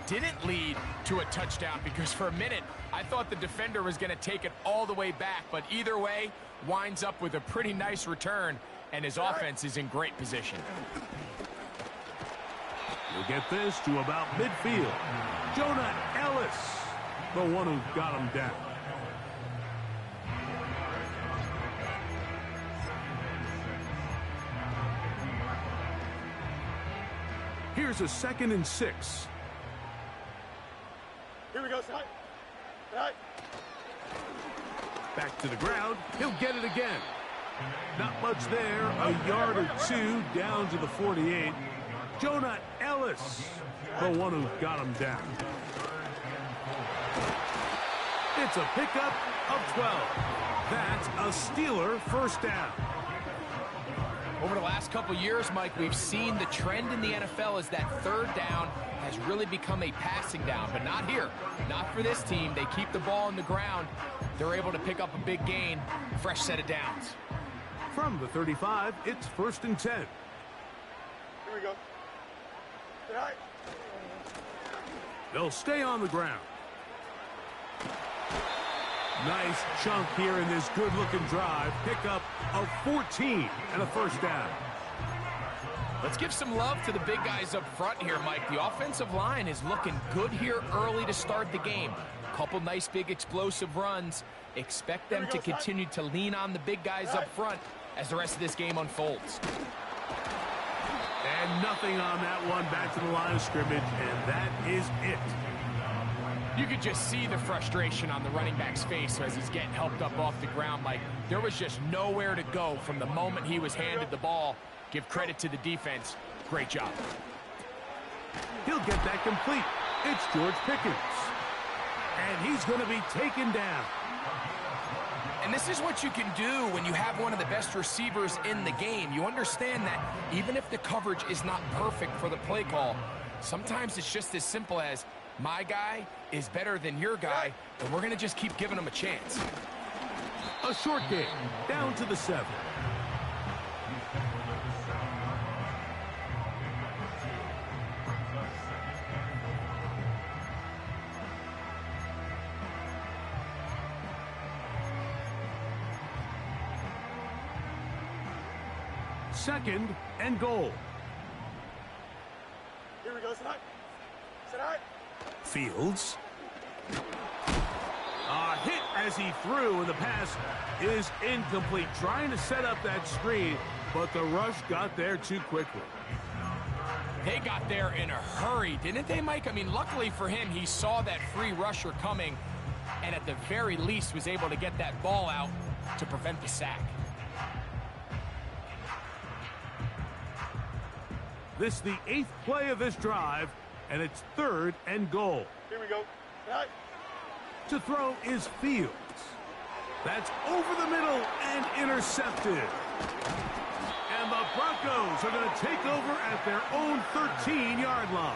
didn't lead to a touchdown, because for a minute, I thought the defender was going to take it all the way back. But either way, winds up with a pretty nice return, and his offense is in great position. We'll get this to about midfield. Jonah Ellis, the one who got him down. Here's a 2nd and 6. Here we go, side. Side. Back to the ground. He'll get it again. Not much there. A yard or two down to the 48. Jonah Ellis, the one who got him down. It's a pickup of 12. That's a Steeler first down. Over the last couple years, Mike, we've seen the trend in the NFL is that third down has really become a passing down, but not here. Not for this team. They keep the ball on the ground. They're able to pick up a big gain. Fresh set of downs. From the 35, it's 1st and 10. Here we go. Side. They'll stay on the ground. Nice chunk here in this good-looking drive. Pickup of 14 and a first down. Let's give some love to the big guys up front here, Mike. The offensive line is looking good here early to start the game. Couple nice big explosive runs. Expect them to continue to lean on the big guys up front as the rest of this game unfolds. And nothing on that one. Back to the line of scrimmage, and that is it. You could just see the frustration on the running back's face as he's getting helped up off the ground. Mike, there was just nowhere to go from the moment he was handed the ball. Give credit to the defense. Great job. He'll get that complete. It's George Pickens. And he's going to be taken down. And this is what you can do when you have one of the best receivers in the game. You understand that even if the coverage is not perfect for the play call, sometimes it's just as simple as, my guy is better than your guy, and we're going to just keep giving him a chance. A short game, down to the 7. Second and goal. Here we go, side. Side. Fields. A hit as he threw, and the pass is incomplete. Trying to set up that screen, but the rush got there too quickly. They got there in a hurry, didn't they, Mike? I mean, luckily for him, he saw that free rusher coming, and at the very least was able to get that ball out to prevent the sack. This is the 8th play of this drive, and it's 3rd and goal. Here we go. Side. To throw is Fields. That's over the middle and intercepted. And the Broncos are going to take over at their own 13-yard line.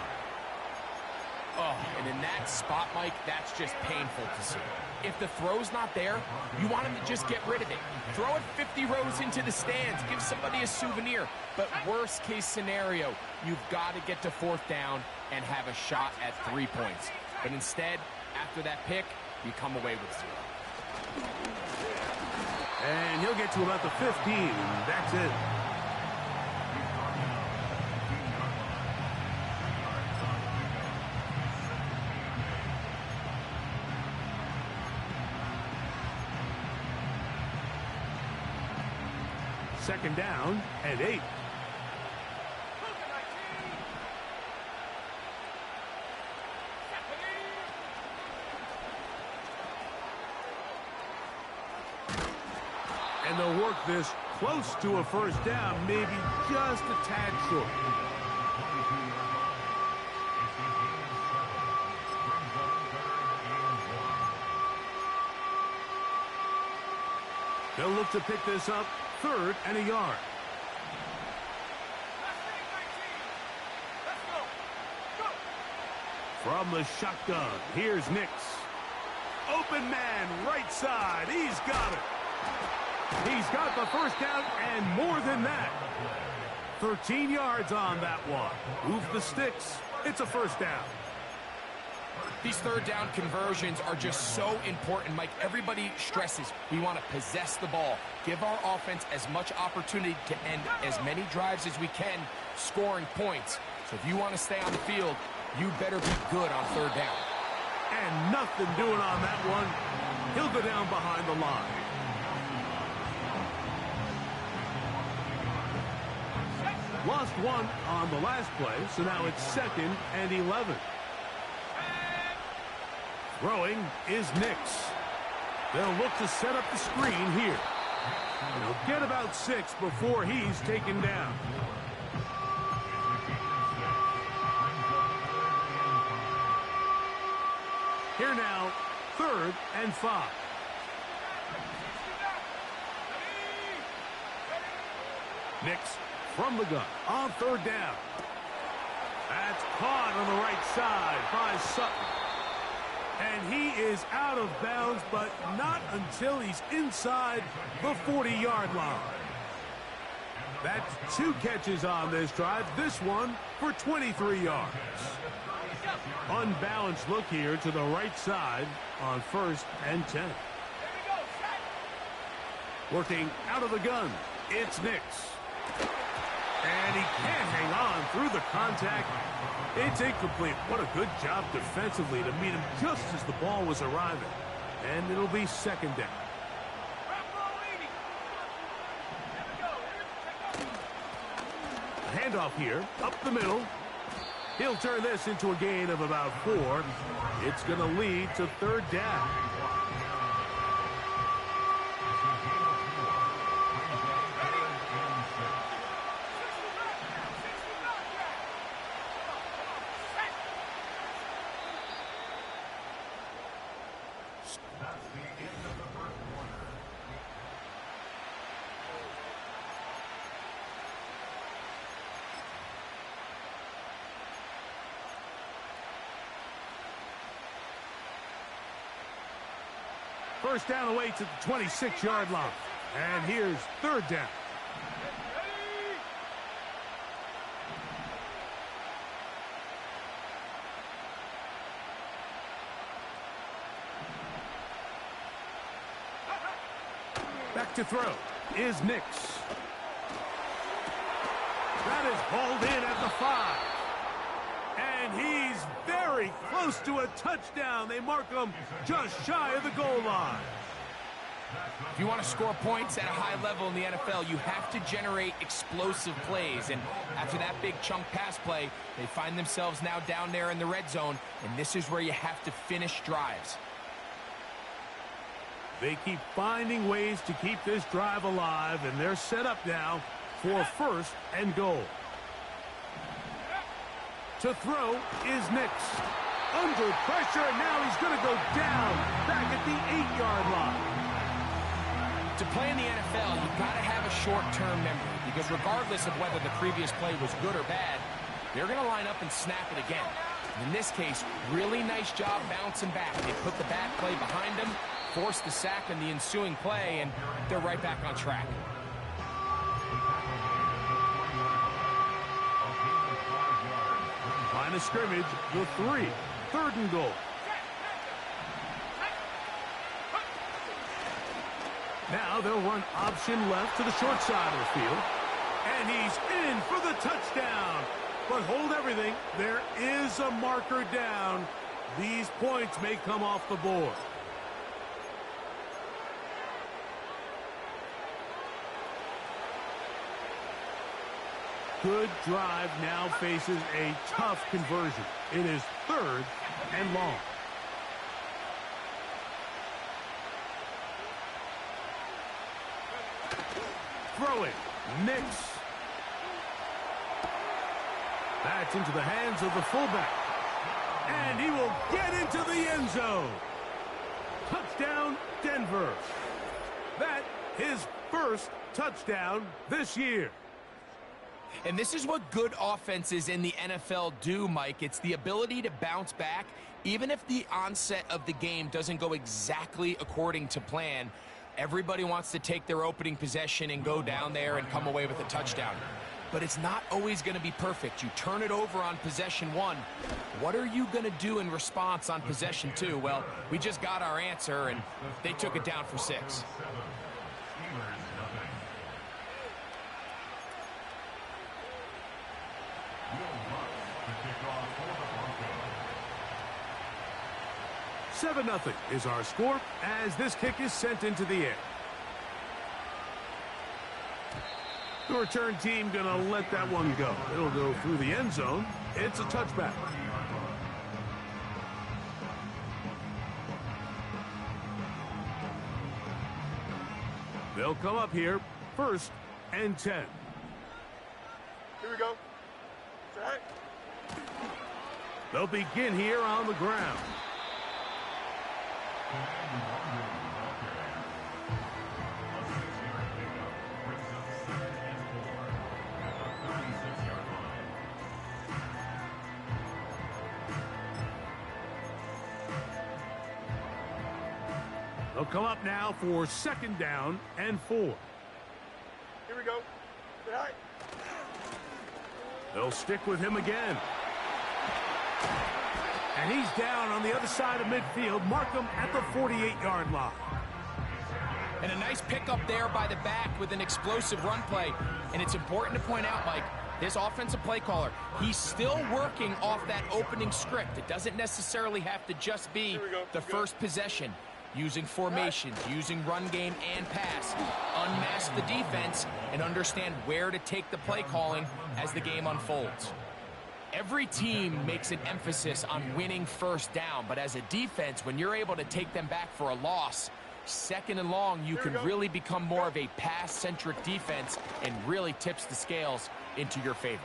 Oh, and in that spot, Mike, that's just painful to see. If the throw's not there, you want him to just get rid of it. Throw it 50 rows into the stands. Give somebody a souvenir. But worst case scenario, you've got to get to 4th down and have a shot at 3 points. But instead, after that pick, you come away with 0. And he'll get to about the 15. That's it. Second down and 8. And they'll work this close to a first down, maybe just a tad short. They'll look to pick this up, 3rd and a yard. From the shotgun, here's Nix. Open man, right side, he's got it. He's got the first down and more than that. 13 yards on that one. Move the sticks. It's a first down. These third down conversions are just so important, Mike. Everybody stresses we want to possess the ball, give our offense as much opportunity to end as many drives as we can, scoring points. So if you want to stay on the field, you better be good on third down. And nothing doing on that one. He'll go down behind the line. Lost one on the last play, so now it's 2nd and 11. Throwing is Nix. They'll look to set up the screen here. And he'll get about 6 before he's taken down. Here now, 3rd and 5. Nix from the gun on 3rd down. That's caught on the right side by Sutton. And he is out of bounds, but not until he's inside the 40-yard line. That's 2 catches on this drive, this one for 23 yards. Unbalanced look here to the right side on 1st and 10. Working out of the gun, it's Nix. And he can't hang on through the contact. It's incomplete. What a good job defensively to meet him just as the ball was arriving. And it'll be 2nd down. Handoff here, up the middle. He'll turn this into a gain of about 4. It's going to lead to 3rd down. First down away to the 26-yard line. And here's 3rd down. Back to throw is Nix. That is hauled in at the 5. And he's very close to a touchdown. They mark him just shy of the goal line. If you want to score points at a high level in the NFL, you have to generate explosive plays. And after that big chunk pass play, they find themselves now down there in the red zone. And this is where you have to finish drives. They keep finding ways to keep this drive alive, and they're set up now for 1st and goal. To throw is Nix. Under pressure, and now he's going to go down back at the 8-yard line. To play in the NFL, you've got to have a short-term memory, because regardless of whether the previous play was good or bad, they're going to line up and snap it again. In this case, really nice job bouncing back. They put the bad play behind them, forced the sack in the ensuing play, and they're right back on track. Line of scrimmage, the 3. 3rd and goal. Now they'll run option left to the short side of the field. And he's in for the touchdown. But hold everything. There is a marker down. These points may come off the board. Good drive now faces a tough conversion. It is 3rd and long. Throw it. Nix. That's into the hands of the fullback. And he will get into the end zone. Touchdown, Denver. That his 1st touchdown this year. And this is what good offenses in the NFL do, Mike. It's the ability to bounce back, even if the onset of the game doesn't go exactly according to plan. Everybody wants to take their opening possession and go down there and come away with a touchdown. but it's not always going to be perfect. You turn it over on possession 1. What are you going to do in response on possession 2? Well, we just got our answer, and they took it down for 6. Seven 0 is our score as this kick is sent into the air. The return team gonna let that one go. It'll go through the end zone. It's a touchback. They'll come up here, 1st and 10. Here we go. Is that right? They'll begin here on the ground. They'll come up now for 2nd down and 4. Here we go. Is that right? They'll stick with him again. And he's down on the other side of midfield. Mark him at the 48-yard line. And a nice pickup there by the back with an explosive run play. And it's important to point out, Mike, this offensive play caller, he's still working off that opening script. It doesn't necessarily have to just be the first possession. Using formations, using run game and pass. Unmask the defense and understand where to take the play calling as the game unfolds. Every team makes an emphasis on winning 1st down, but as a defense, when you're able to take them back for a loss, 2nd and long, you can really become more of a pass-centric defense and really tips the scales into your favor.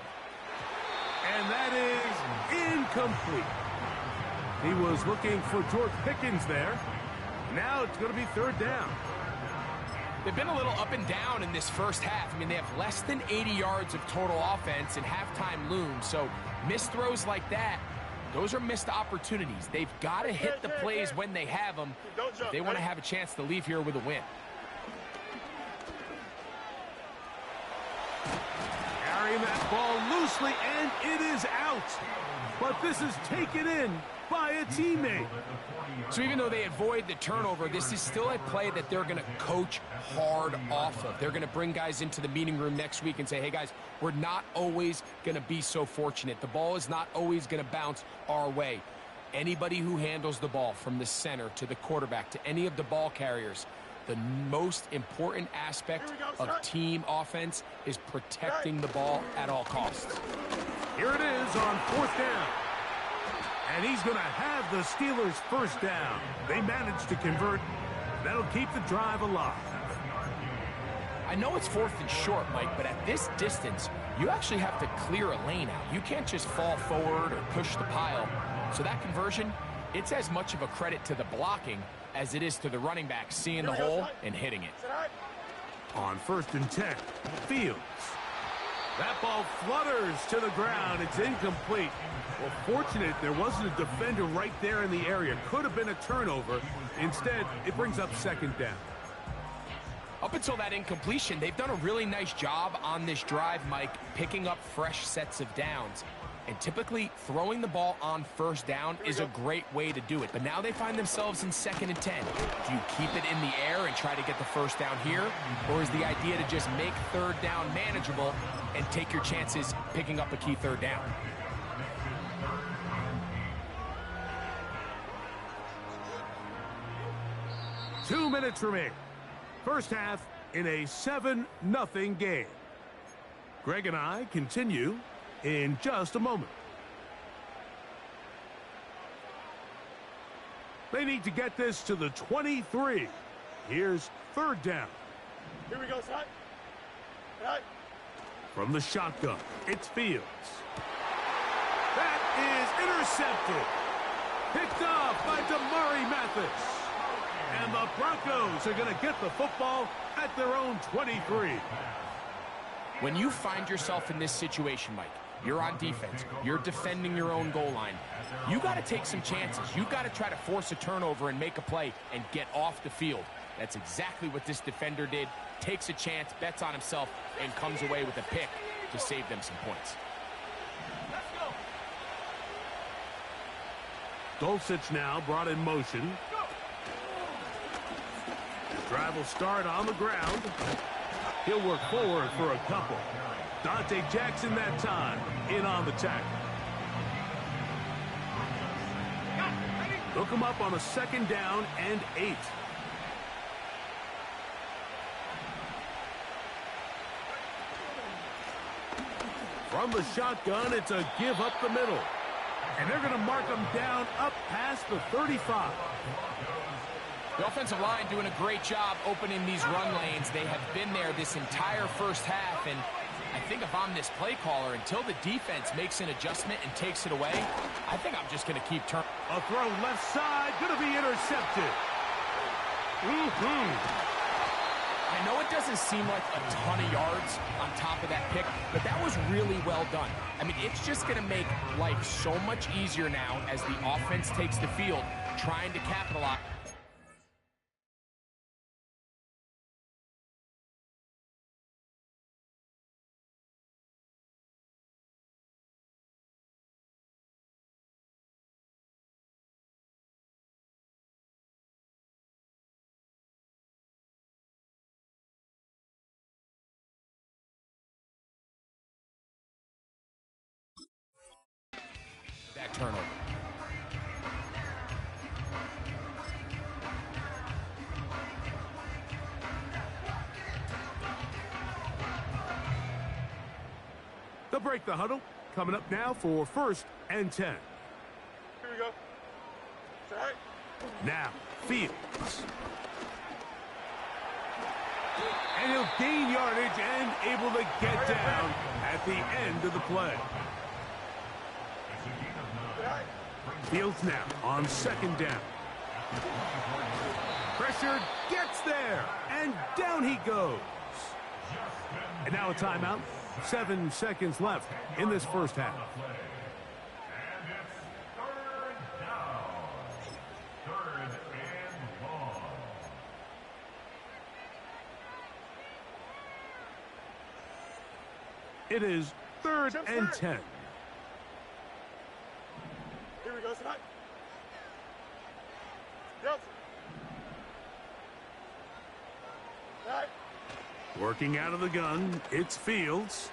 And that is incomplete. He was looking for George Pickens there. Now it's going to be 3rd down. They've been a little up and down in this first half. I mean, they have less than 80 yards of total offense and halftime looms. So missed throws like that, those are missed opportunities. They've got to hit the plays when they have them if they want to have a chance to leave here with a win. Carrying that ball loosely, and it is out. But this is taken in by a teammate. So even though they avoid the turnover, this is still a play that they're going to coach hard off of. They're going to bring guys into the meeting room next week and say, hey, guys, we're not always going to be so fortunate. The ball is not always going to bounce our way. Anybody who handles the ball from the center to the quarterback to any of the ball carriers, the most important aspect of team offense is protecting the ball at all costs. Here it is on 4th down. And he's going to have the Steelers 1st down. They managed to convert. That'll keep the drive alive. I know it's 4th and short, Mike, but at this distance, you actually have to clear a lane out. You can't just fall forward or push the pile. So that conversion, it's as much of a credit to the blocking as it is to the running back seeing the hole and hitting it. On 1st and 10, Fields. That ball flutters to the ground. It's incomplete. Well, fortunate there wasn't a defender right there in the area. Could have been a turnover. Instead, it brings up 2nd down. Up until that incompletion, they've done a really nice job on this drive, Mike, picking up fresh sets of downs. And typically, throwing the ball on 1st down is a great way to do it. But now they find themselves in 2nd and 10. Do you keep it in the air and try to get the 1st down here? Or is the idea to just make 3rd down manageable and take your chances picking up a key 3rd down? Two minutes remaining. First half in a 7-0 game. Greg and I continue in just a moment. They need to get this to the 23. Here's 3rd down. Here we go, son. Right. From the shotgun, it's Fields. That is intercepted. Picked off by Damari Mathis. And the Broncos are going to get the football at their own 23. When you find yourself in this situation, Mike, you're on defense, you're defending your own goal line, you got to take some chances. You got to try to force a turnover and make a play and get off the field. That's exactly what this defender did. Takes a chance, bets on himself, and comes away with a pick to save them some points. Dulcich now brought in motion. Drive will start on the ground. He'll work forward for a couple. Dante Jackson that time in on the tackle. Hook him up on a 2nd down and 8. From the shotgun, it's a give up the middle. And they're going to mark him down up past the 35. The offensive line doing a great job opening these run lanes. They have been there this entire first half, and I think if I'm this play caller, until the defense makes an adjustment and takes it away, I think I'm just going to keep turning. A throw left side, going to be intercepted. I know it doesn't seem like a ton of yards on top of that pick, but that was really well done. I mean, it's just going to make life so much easier now as the offense takes the field, trying to capitalize. That turnover. They'll break the huddle. Coming up now for 1st and 10. Here we go. It's all right. Now, Fields. And he'll gain yardage and able to get down at the end of the play. Fields now on 2nd down. Pressure gets there, and down he goes. And now a timeout. 7 seconds left in this first half. It is 3rd and 10. Here we go, tonight. Yep. Right. Working out of the gun, it's Fields.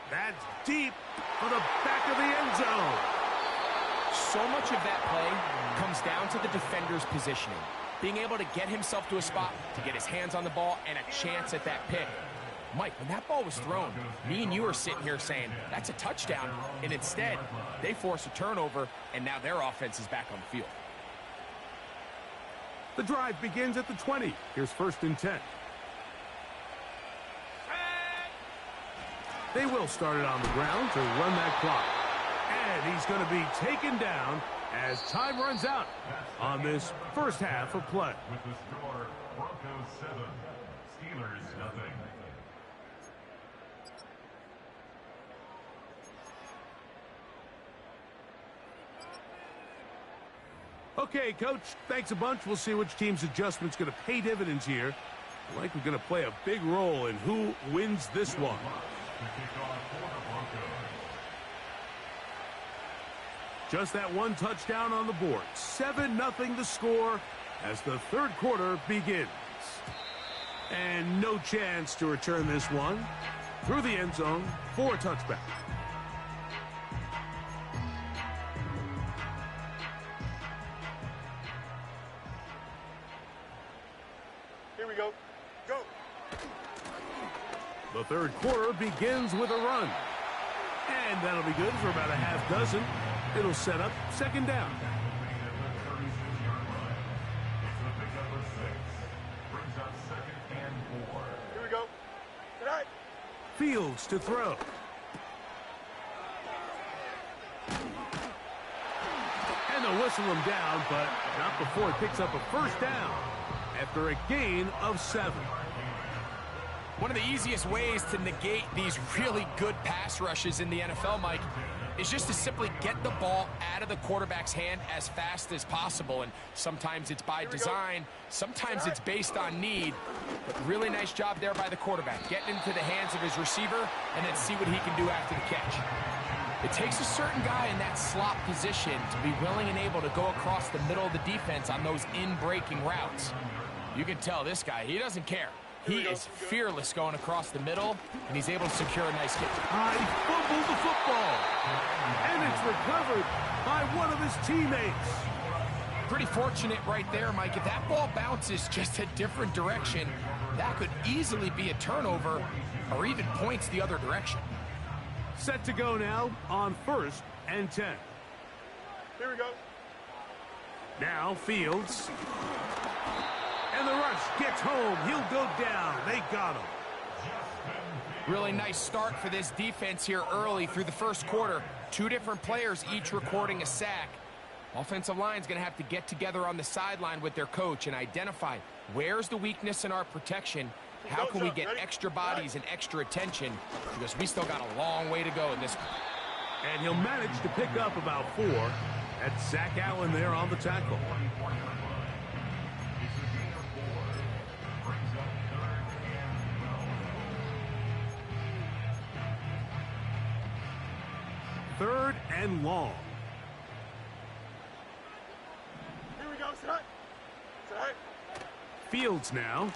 That's deep for the back of the end zone. So much of that play comes down to the defender's positioning. Being able to get himself to a spot, to get his hands on the ball, and a chance at that pick. Mike, when that ball was thrown, me and you are sitting here saying, that's a touchdown, and instead, they force a turnover, and now their offense is back on the field. The drive begins at the 20. Here's 1st and 10. They will start it on the ground to run that clock. And he's going to be taken down as time runs out on this first half of play. With the score, Broncos 7, Steelers nothing. Okay, Coach, thanks a bunch. We'll see which team's adjustment's going to pay dividends here. Like we're going to play a big role in who wins this one. Just that one touchdown on the board. 7-0 the score as the 3rd quarter begins. And no chance to return this one through the end zone for a touchback. Here we go. Go. The 3rd quarter begins with a run. And that'll be good for about a half dozen. It'll set up 2nd down. Here we go. Tonight. Fields to throw. And they'll whistle him down, but not before he picks up a 1st down after a gain of 7. One of the easiest ways to negate these really good pass rushes in the NFL, Mike, is just to simply get the ball out of the quarterback's hand as fast as possible. And sometimes it's by design, sometimes it's based on need. But really nice job there by the quarterback, getting into the hands of his receiver and then see what he can do after the catch. It takes a certain guy in that slot position to be willing and able to go across the middle of the defense on those in-breaking routes. You can tell this guy, he doesn't care. He is fearless going across the middle, and he's able to secure a nice hit. He fumbled the football, and it's recovered by one of his teammates. Pretty fortunate right there, Mike. If that ball bounces just a different direction, that could easily be a turnover or even points the other direction. Set to go now on 1st and 10. Here we go. Now Fields. And the rush gets home. He'll go down. They got him. Really nice start for this defense here early through the first quarter. Two different players each recording a sack. Offensive line's going to have to get together on the sideline with their coach and identify where's the weakness in our protection. How can we get extra bodies and extra attention? Because we still got a long way to go in this one. And he'll manage to pick up about 4. That's Zach Allen there on the tackle. Third and long. Here we go, set. Set. Fields now.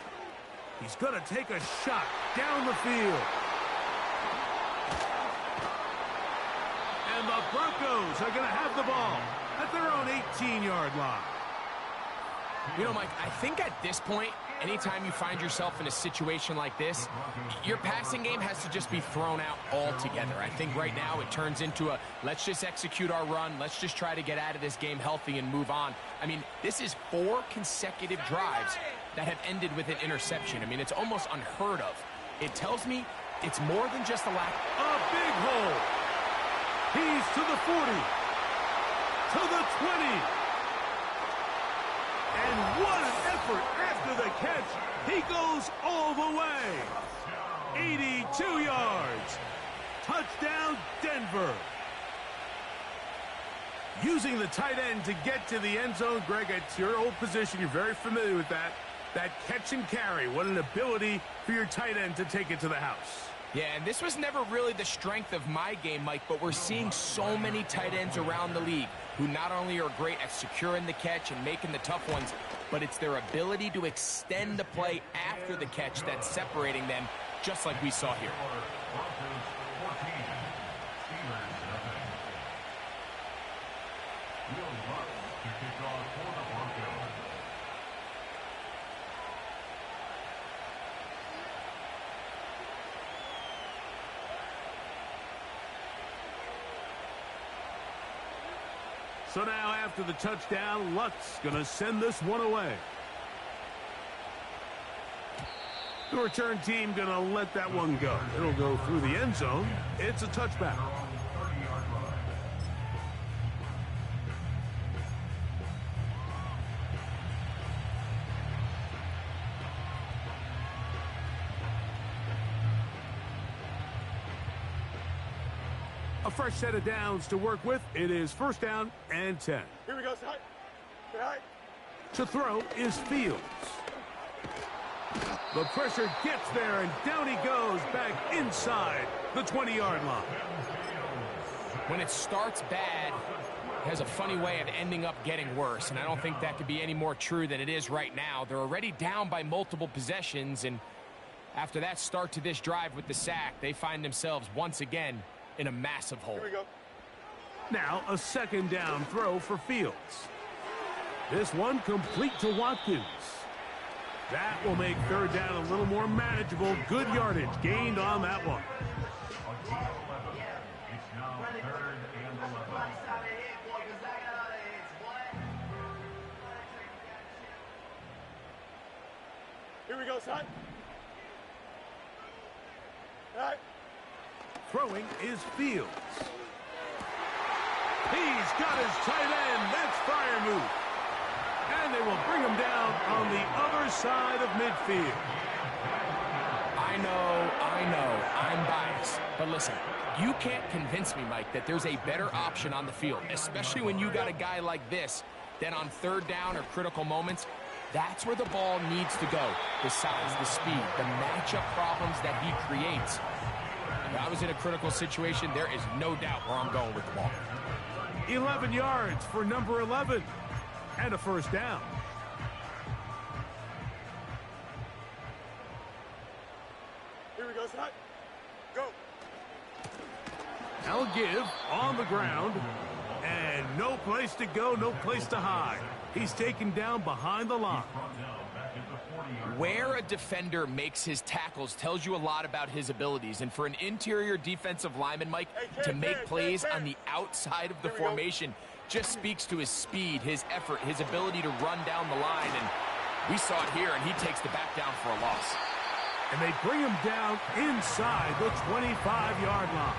He's going to take a shot down the field. And the Broncos are going to have the ball at their own 18-yard line. You know, Mike, I think at this point, anytime you find yourself in a situation like this, your passing game has to just be thrown out altogether. I think right now it turns into a, let's just execute our run, let's just try to get out of this game healthy and move on. I mean, this is 4 consecutive drives that have ended with an interception. I mean, it's almost unheard of. It tells me it's more than just a lack. A big hole. He's to the 40, to the 20. And what an effort after the catch. He goes all the way. 82 yards. Touchdown, Denver. Using the tight end to get to the end zone, Greg, it's your old position. You're very familiar with that. That catch and carry. What an ability for your tight end to take it to the house. Yeah, and this was never really the strength of my game, Mike, but we're seeing so many tight ends around the league who not only are great at securing the catch and making the tough ones, but it's their ability to extend the play after the catch that's separating them, just like we saw here. So now after the touchdown, Luck's going to send this one away. The return team going to let that one go. It'll go through the end zone. It's a touchback. A fresh set of downs to work with. It is 1st down and 10. Here we go, set. Set. To throw is Fields. The pressure gets there, and down he goes back inside the 20-yard line. When it starts bad, it has a funny way of ending up getting worse, and I don't think that could be any more true than it is right now. They're already down by multiple possessions, and after that start to this drive with the sack, they find themselves once again in a massive hole. Here we go. Now a 2nd down throw for Fields. This one complete to Watkins. That will make 3rd down a little more manageable. Good yardage gained on that one. It's now 3rd and 11. Here we go, set. Set. Throwing is Fields. He's got his tight end. That's Freiermuth. And they will bring him down on the other side of midfield. I know, I'm biased. But listen, You can't convince me, Mike, that there's a better option on the field, especially when you got a guy like this, that on third down or critical moments, that's where the ball needs to go. The size, the speed, the matchup problems that he creates. If I was in a critical situation, there is no doubt where I'm going with the ball. 11 yards for number 11 and a first down. Here we go, Scott. Go. Now a give on the ground. And no place to go, no place to hide. He's taken down behind the line. Where a defender makes his tackles tells you a lot about his abilities. And for an interior defensive lineman, Mike, to make plays on the outside of the formation just speaks to his speed, his effort, his ability to run down the line. And we saw it here, and he takes the back down for a loss. And they bring him down inside the 25-yard line.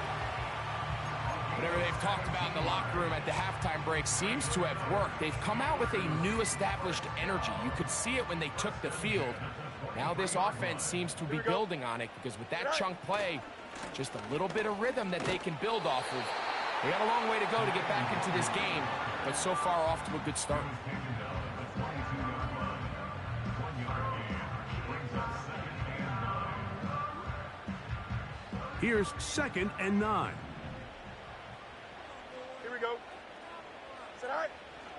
Whatever they've talked about in the locker room at the halftime break seems to have worked. They've come out with a new established energy. You could see it when they took the field. Now this offense seems to be building on it because with that chunk play, just a little bit of rhythm that they can build off of. They got a long way to go to get back into this game, but so far off to a good start. Here's 2nd and 9. Here we go. Sit high.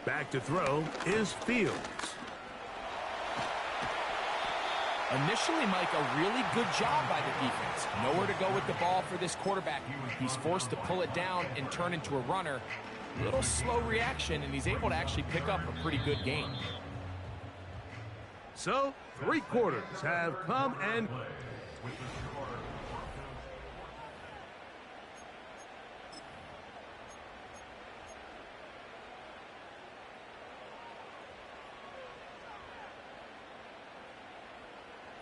Back to throw is Fields. Initially, Mike, a really good job by the defense. Nowhere to go with the ball for this quarterback. He's forced to pull it down and turn into a runner. A little slow reaction, and he's able to actually pick up a pretty good game. So, 3 quarters have come and...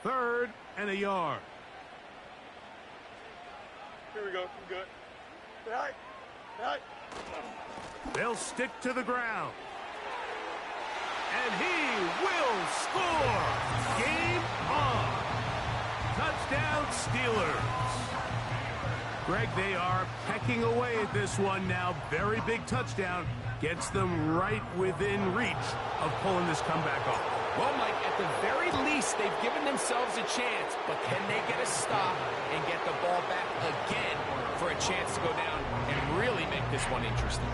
Third and a yard. Here we go. I'm good. Sit high. Sit high. They'll stick to the ground. And he will score. Game on. Touchdown Steelers. Greg, they are pecking away at this one now. Very big touchdown. Gets them right within reach of pulling this comeback off. Well, Mike, at the very least, they've given themselves a chance, but can they get a stop and get the ball back again for a chance to go down and really make this one interesting?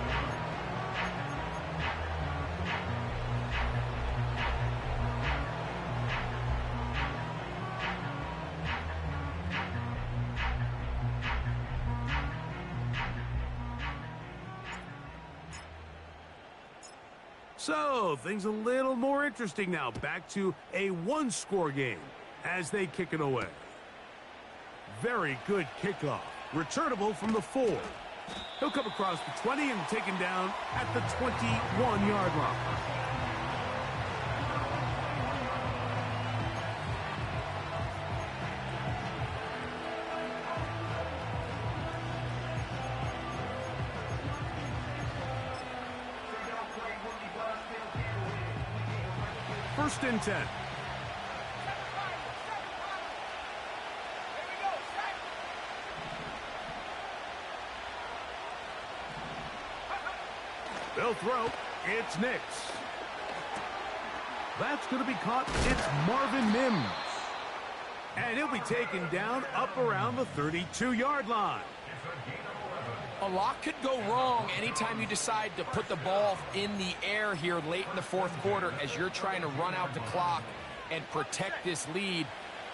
So, things a little more interesting now. Back to a 1-score game as they kick it away. Very good kickoff. Returnable from the 4. He'll come across the 20 and taken down at the 21-yard line. First and 10. They'll throw. It's Nix. That's going to be caught. It's Marvin Mims. And he'll be taken down up around the 32-yard line. A lot could go wrong anytime you decide to put the ball in the air here late in the 4th quarter as you're trying to run out the clock and protect this lead.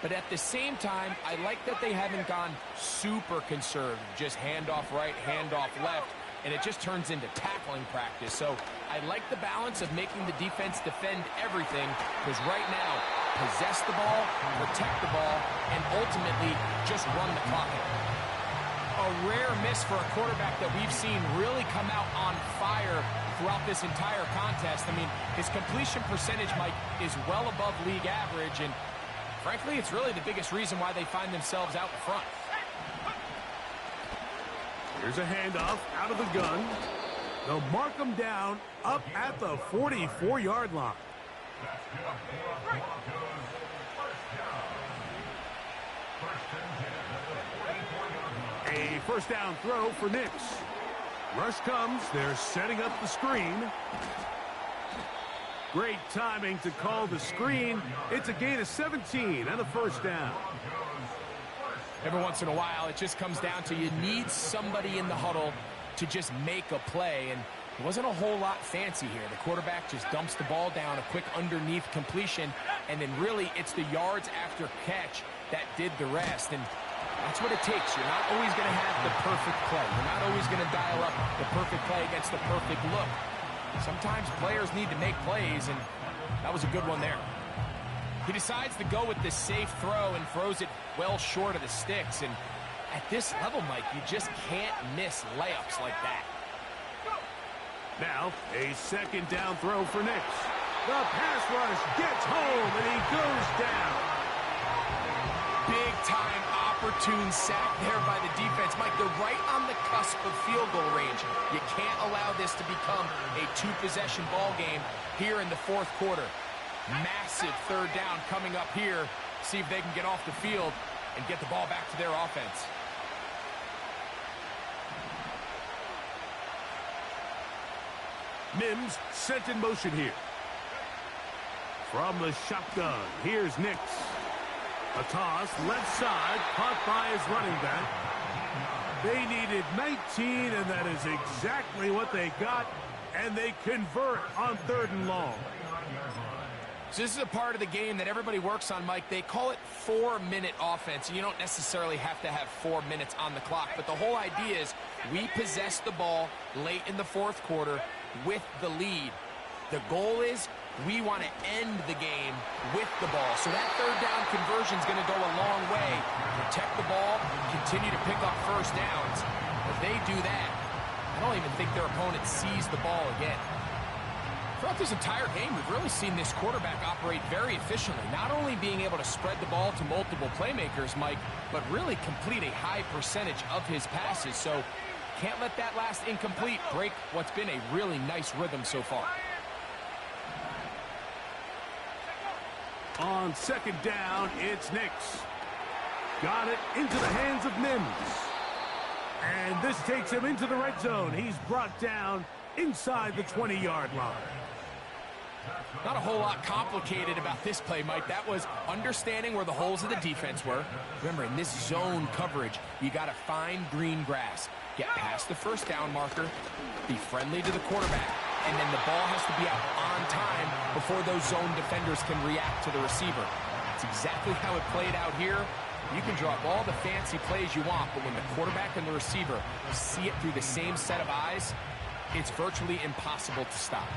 But at the same time, I like that they haven't gone super conservative, just handoff right, handoff left, and it just turns into tackling practice. So I like the balance of making the defense defend everything, because right now, possess the ball, protect the ball, and ultimately just run the clock out. A rare miss for a quarterback that we've seen really come out on fire throughout this entire contest. I mean, his completion percentage, Mike, is well above league average, and frankly, it's really the biggest reason why they find themselves out in front. Here's a handoff out of the gun. They'll mark him down up at the 44-yard line. A first down throw for Knicks. Rush comes. They're setting up the screen. Great timing to call the screen. It's a gain of 17 and a first down. Every once in a while, it just comes down to you need somebody in the huddle to just make a play, and it wasn't a whole lot fancy here. The quarterback just dumps the ball down, a quick underneath completion, and then really it's the yards after catch that did the rest, and that's what it takes. You're not always going to have the perfect play. You're not always going to dial up the perfect play against the perfect look. Sometimes players need to make plays, and that was a good one there. He decides to go with the safe throw and throws it well short of the sticks. And at this level, Mike, you just can't miss layups like that. Now, a second down throw for Knicks. The pass rush gets home, and he goes down. Big-time opportune sack there by the defense. Mike, they're right on the cusp of field goal range. You can't allow this to become a two-possession ball game here in the fourth quarter. Massive third down coming up here. See if they can get off the field and get the ball back to their offense. Mims sent in motion here. From the shotgun, here's Knicks. A toss, left side, caught by his running back. They needed 19, and that is exactly what they got, and they convert on third and long. So this is a part of the game that everybody works on, Mike. They call it 4-minute offense. You don't necessarily have to have 4 minutes on the clock, but the whole idea is we possess the ball late in the fourth quarter with the lead. The goal is we want to end the game with the ball. So that third down conversion is going to go a long way. Protect the ball, continue to pick up first downs. If they do that, I don't even think their opponent sees the ball again. Throughout this entire game, we've really seen this quarterback operate very efficiently, not only being able to spread the ball to multiple playmakers, Mike, but really complete a high percentage of his passes. So can't let that last incomplete break what's been a really nice rhythm so far. On second down, it's Knicks. Got it into the hands of Mims. And this takes him into the red zone. He's brought down inside the 20-yard line. Not a whole lot complicated about this play, Mike. That was understanding where the holes of the defense were. Remember, in this zone coverage, you got to find green grass. Get past the first down marker, be friendly to the quarterback, and then the ball has to be out on time before those zone defenders can react to the receiver. That's exactly how it played out here. You can draw up all the fancy plays you want, but when the quarterback and the receiver see it through the same set of eyes, it's virtually impossible to stop.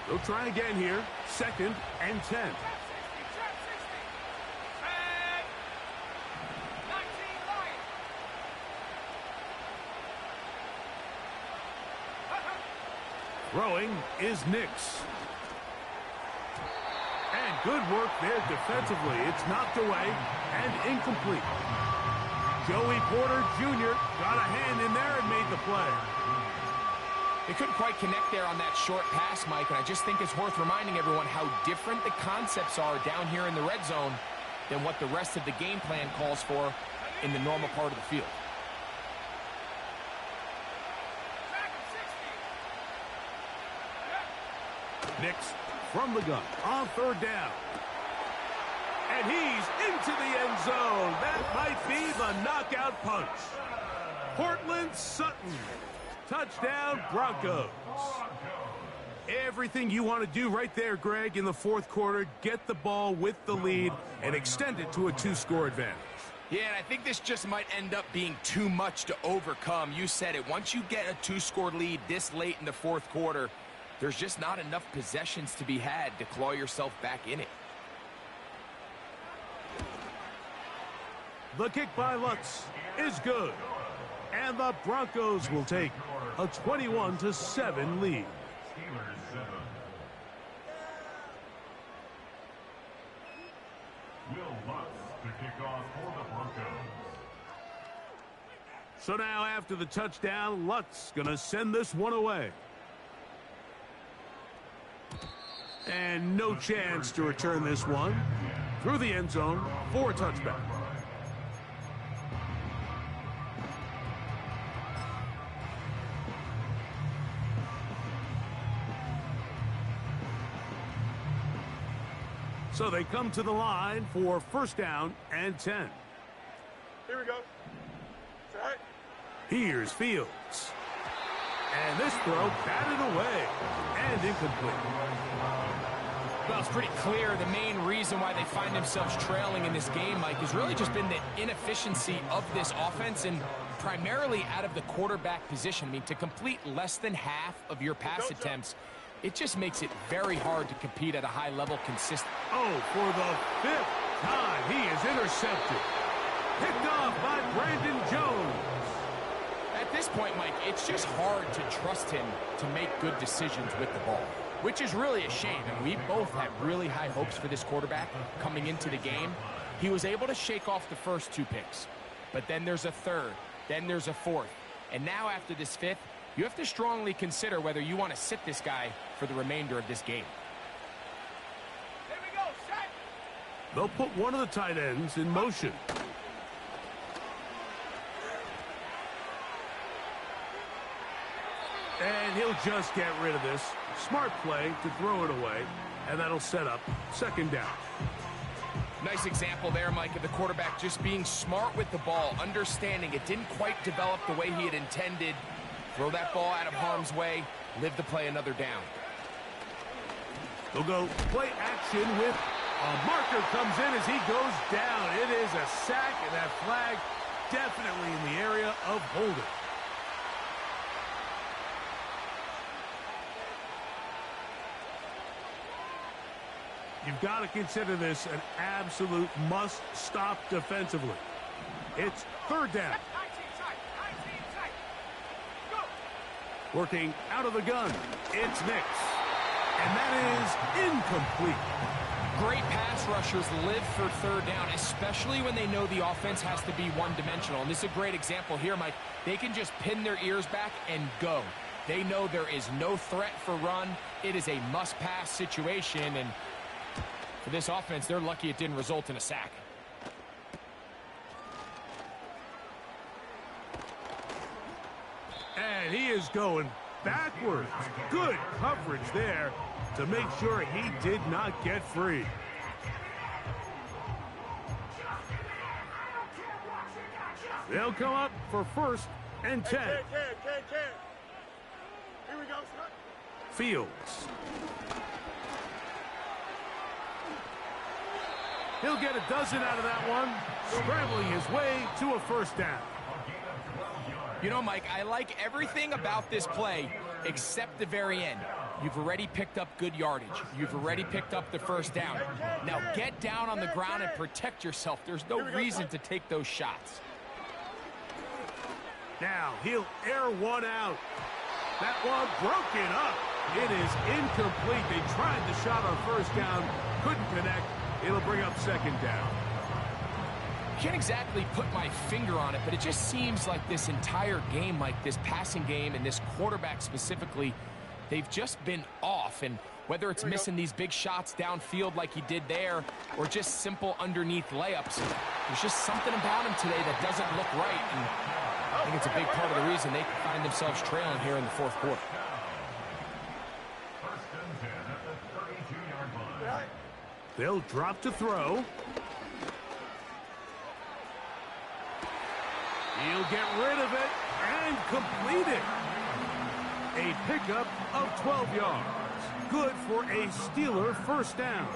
They'll try again here. 2nd and 10. Throwing is Knicks. And good work there defensively. It's knocked away and incomplete. Joey Porter Jr. got a hand in there and made the play. They couldn't quite connect there on that short pass, Mike, and I just think it's worth reminding everyone how different the concepts are down here in the red zone than what the rest of the game plan calls for in the normal part of the field. Knicks from the gun on third down. And he's into the end zone. That might be the knockout punch. Cortland Sutton. Touchdown, Broncos. Everything you want to do right there, Greg, in the fourth quarter. Get the ball with the lead and extend it to a 2-score advantage. Yeah, and I think this just might end up being too much to overcome. You said it. Once you get a 2-score lead this late in the fourth quarter, there's just not enough possessions to be had to claw yourself back in it. The kick by Lutz is good. And the Broncos will take a 21-7 lead. Steelers 7. Will Lutz to kick off for the Broncos. So now after the touchdown, Lutz gonna send this one away. And no chance to return this one through the end zone for a touchback. So they come to the line for first down and 10. Here we go. Right. Here's Fields. And this throw batted away and incomplete. Well, it's pretty clear the main reason why they find themselves trailing in this game, Mike, has really just been the inefficiency of this offense and primarily out of the quarterback position. I mean, to complete less than half of your pass attempts, it just makes it very hard to compete at a high level consistently. Oh, for the 5th time, he is intercepted. Picked off by Brandon Jones. At this point, Mike, it's just hard to trust him to make good decisions with the ball, which is really a shame. And we both had really high hopes for this quarterback coming into the game. He was able to shake off the first 2 picks, but then there's a 3rd, then there's a 4th. And now after this 5th, you have to strongly consider whether you want to sit this guy for the remainder of this game. Here we go, set. They'll put one of the tight ends in motion. And he'll just get rid of this. Smart play to throw it away, and that'll set up second down. Nice example there, Mike, of the quarterback just being smart with the ball, understanding it didn't quite develop the way he had intended. Throw that ball out of harm's way, live to play another down. They'll go play action with a marker comes in as he goes down. It is a sack, and that flag definitely in the area of holding. You've got to consider this an absolute must-stop defensively. It's third down. Working out of the gun. It's Nix. And that is incomplete. Great pass rushers live for third down, especially when they know the offense has to be one-dimensional. And this is a great example here, Mike. They can just pin their ears back and go. They know there is no threat for run. It is a must-pass situation, and for this offense, they're lucky it didn't result in a sack. And he is going backwards. Good coverage there to make sure he did not get free. They'll come up for first and 10. Here we go, son. Fields. He'll get a dozen out of that one, scrambling his way to a first down. You know, Mike, I like everything about this play except the very end. You've already picked up good yardage. You've already picked up the first down. Now get down on the ground and protect yourself. There's no reason to take those shots. Now he'll air one out. That one broken up. It is incomplete. They tried the shot on first down, couldn't connect. It'll bring up second down. Can't exactly put my finger on it, but it just seems like this entire game, like this passing game and this quarterback specifically, they've just been off. And whether it's missing these big shots downfield like he did there or just simple underneath layups, there's just something about him today that doesn't look right. And I think it's a big part of the reason they find themselves trailing here in the fourth quarter. First and 10 at the 32-yard line. They'll drop to throw. He'll get rid of it and complete it. A pickup of 12 yards. Good for a Steeler first down.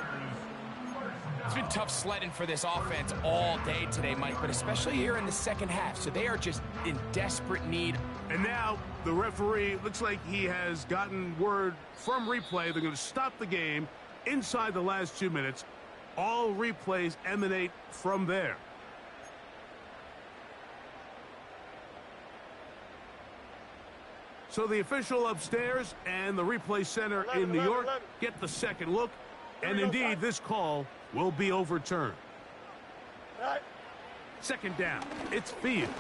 It's been tough sledding for this offense all day today, Mike, but especially here in the second half. So they are just in desperate need. And now the referee, looks like he has gotten word from replay. They're going to stop the game inside the last 2 minutes. All replays emanate from there. So the official upstairs and the replay center in New York get the second look. And indeed, this call will be overturned. Second down. It's Fields.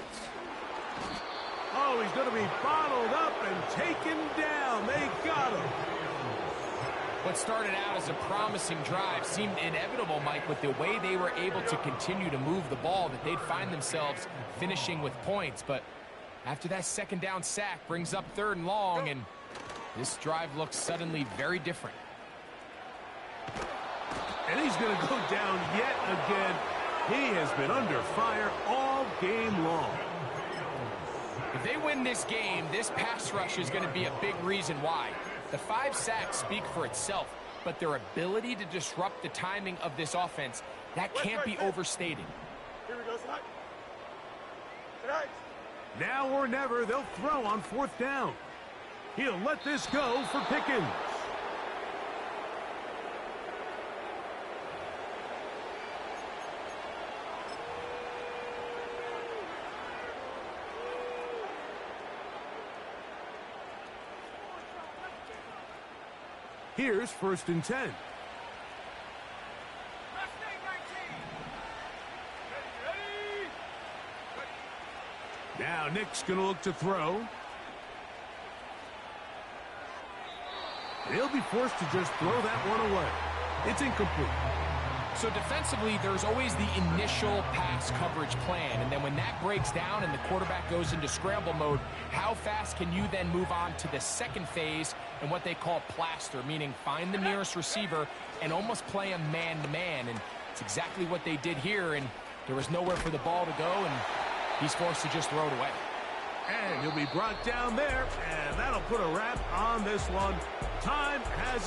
Oh, he's going to be bottled up and taken down. They got him. What started out as a promising drive seemed inevitable, Mike, with the way they were able to continue to move the ball, that they'd find themselves finishing with points. But after that second down sack brings up third and long, and this drive looks suddenly very different. And he's going to go down yet again. He has been under fire all game long. If they win this game, this pass rush is going to be a big reason why. The 5 sacks speak for itself, but their ability to disrupt the timing of this offense, that can't be overstated. Here we go, Slide. Tonight. Now or never, they'll throw on 4th down. He'll let this go for Pickens. Here's 1st and 10. Now Nick's going to look to throw. He'll be forced to just throw that one away. It's incomplete. So defensively, there's always the initial pass coverage plan, and then when that breaks down and the quarterback goes into scramble mode, how fast can you then move on to the second phase and what they call plaster, meaning find the nearest receiver and almost play him man-to-man, and it's exactly what they did here, and there was nowhere for the ball to go, and he's forced to just throw it away. And he'll be brought down there, and that'll put a wrap on this one. Time has